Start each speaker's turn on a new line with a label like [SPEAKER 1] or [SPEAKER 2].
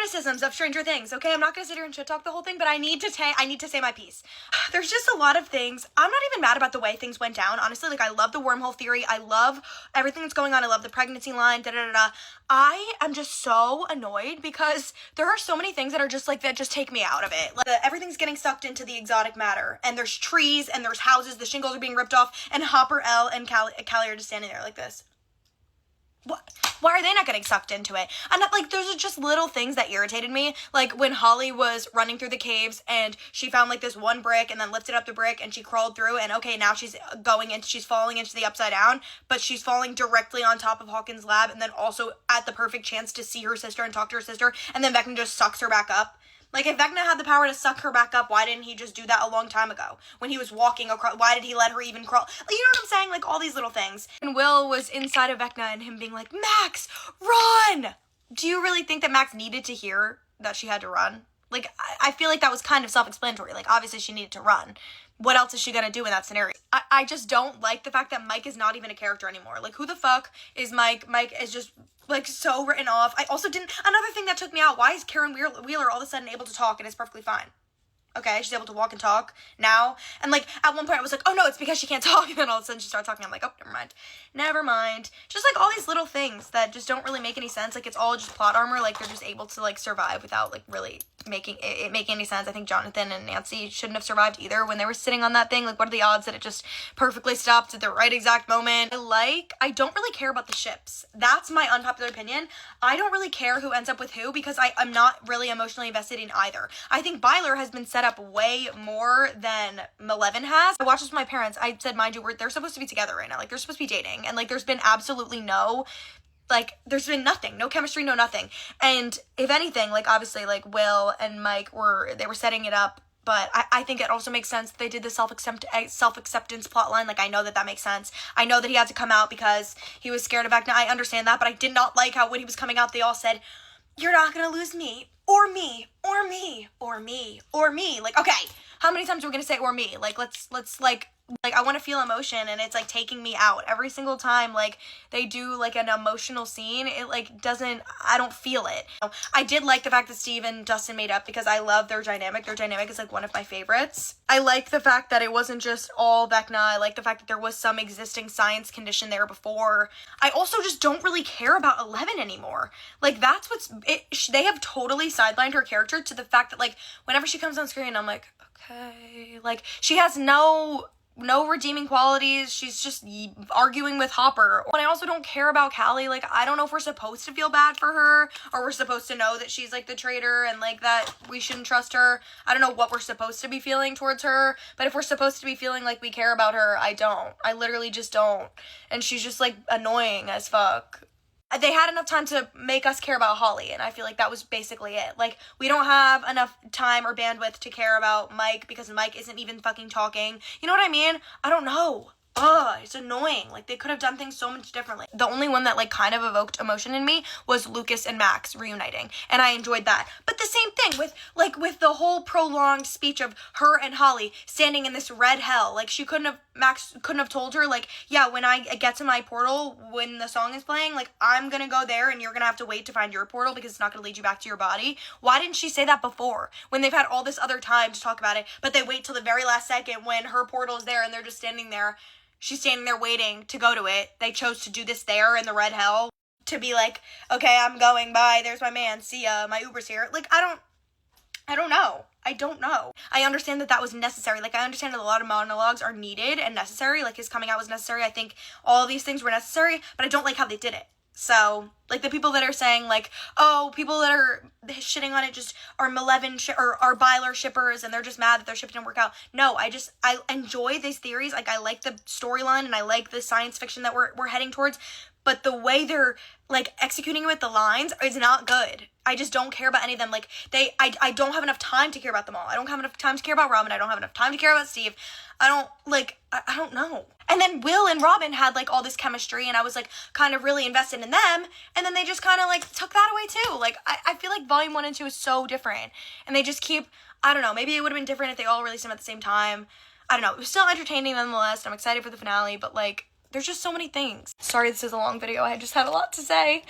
[SPEAKER 1] criticisms of Stranger Things, okay? I'm not gonna sit here and shit talk the whole thing, but I need to say my piece. There's just a lot of things. I'm not even mad about the way things went down, honestly. Like, I love the wormhole theory. I love everything that's going on. I love the pregnancy line, da-da-da-da. I am just so annoyed because there are so many things that are just, like, that just take me out of it. Like, everything's getting sucked into the exotic matter, and there's trees, and there's houses, the shingles are being ripped off, and Hopper, Elle, and Callie are just standing there like this. What? Why are they not getting sucked into it? And like, those are just little things that irritated me. Like when Holly was running through the caves and she found like this one brick and then lifted up the brick and she crawled through, and okay, now she's falling into the upside down, but she's falling directly on top of Hawkins Lab, and then also at the perfect chance to see her sister and talk to her sister, and then Vecna just sucks her back up. Like, if Vecna had the power to suck her back up, why didn't he just do that a long time ago? When he was walking across, why did he let her even crawl? Like, you know what I'm saying? Like, all these little things. And Will was inside of Vecna and him being like, Max, run! Do you really think that Max needed to hear that she had to run? Like, I feel like that was kind of self-explanatory. Like, obviously she needed to run. What else is she gonna do in that scenario? I just don't like the fact that Mike is not even a character anymore. Like, who the fuck is Mike? Mike is just, like, so written off. I also didn't, another thing that took me out, why is Karen Wheeler all of a sudden able to talk and is perfectly fine? Okay, she's able to walk and talk now. And, like, at one point I was like, oh no, it's because she can't talk. And then all of a sudden she started talking. I'm like, oh, never mind. Never mind. Just, like, all these little things that just don't really make any sense. Like, it's all just plot armor. Like, they're just able to, like, survive without, like, really making it make any sense. I think Jonathan and Nancy shouldn't have survived either when they were sitting on that thing. Like, what are the odds that it just perfectly stopped at the right exact moment? I don't really care about the ships. That's my unpopular opinion. I don't really care who ends up with who because I'm not really emotionally invested in either. I think Byler has been set up way more than Maleven has. I watched this with my parents. I said, mind you, they're supposed to be together right now. Like, they're supposed to be dating. And, like, there's been absolutely there's been nothing, no chemistry, no nothing. And if anything, like, obviously, like, Will and Mike were setting it up, but I think it also makes sense that they did the self-acceptance plot line. Like, I know that makes sense. I know that he had to come out because he was scared of Vecna. I understand that, but I did not like how when he was coming out, they all said, you're not gonna lose me, or me, or me, or me, or me. Like, okay, how many times are we gonna say or me? Like, let's I want to feel emotion, and it's, like, taking me out. Every single time, like, they do, like, an emotional scene, it, like, I don't feel it. I did like the fact that Steve and Dustin made up because I love their dynamic. Their dynamic is, like, one of my favorites. I like the fact that it wasn't just all Vecna. I like the fact that there was some existing science condition there before. I also just don't really care about 11 anymore. Like, that's they have totally sidelined her character to the fact that, like, whenever she comes on screen, I'm like, okay, like, she has no redeeming qualities. She's just arguing with Hopper. And I also don't care about Callie. Like, I don't know if we're supposed to feel bad for her, or we're supposed to know that she's, like, the traitor and, like, that we shouldn't trust her. I don't know what we're supposed to be feeling towards her, but if we're supposed to be feeling like we care about her, I don't. I literally just don't. And she's just, like, annoying as fuck. They had enough time to make us care about Holly, and I feel like that was basically it. Like, we don't have enough time or bandwidth to care about Mike because Mike isn't even fucking talking. You know what I mean? I don't know. Ugh, it's annoying. Like, they could have done things so much differently. The only one that, like, kind of evoked emotion in me was Lucas and Max reuniting, and I enjoyed that. But the same thing with the whole prolonged speech of her and Holly standing in this red hell. Like, Max couldn't have told her, like, yeah, when I get to my portal, when the song is playing, like, I'm gonna go there and you're gonna have to wait to find your portal because it's not gonna lead you back to your body. Why didn't she say that before? When they've had all this other time to talk about it, but they wait till the very last second when her portal is there and they're just standing there. She's standing there waiting to go to it. They chose to do this there in the red hell to be like, okay, I'm going, bye, there's my man, see ya, my Uber's here. Like, I don't know. I don't know. I understand that was necessary. Like, I understand that a lot of monologues are needed and necessary. Like, his coming out was necessary. I think all of these things were necessary, but I don't like how they did it. So, like, the people that are saying, like, oh, people that are shitting on it just are Maleven or are Byler shippers and they're just mad that their ship didn't work out. No, I enjoy these theories. Like, I like the storyline and I like the science fiction that we're heading towards, but the way they're, like, executing it with the lines is not good. I just don't care about any of them. Like, I don't have enough time to care about them all. I don't have enough time to care about Robin. I don't have enough time to care about Steve. I don't know. And then Will and Robin had, like, all this chemistry, and I was, like, kind of really invested in them, and then they just kind of, like, took that away, too. Like, I feel like Volume 1 and 2 is so different, and they just keep, I don't know, maybe it would have been different if they all released them at the same time. I don't know. It was still entertaining nonetheless, and I'm excited for the finale, but, like, there's just so many things. Sorry this is a long video. I just had a lot to say.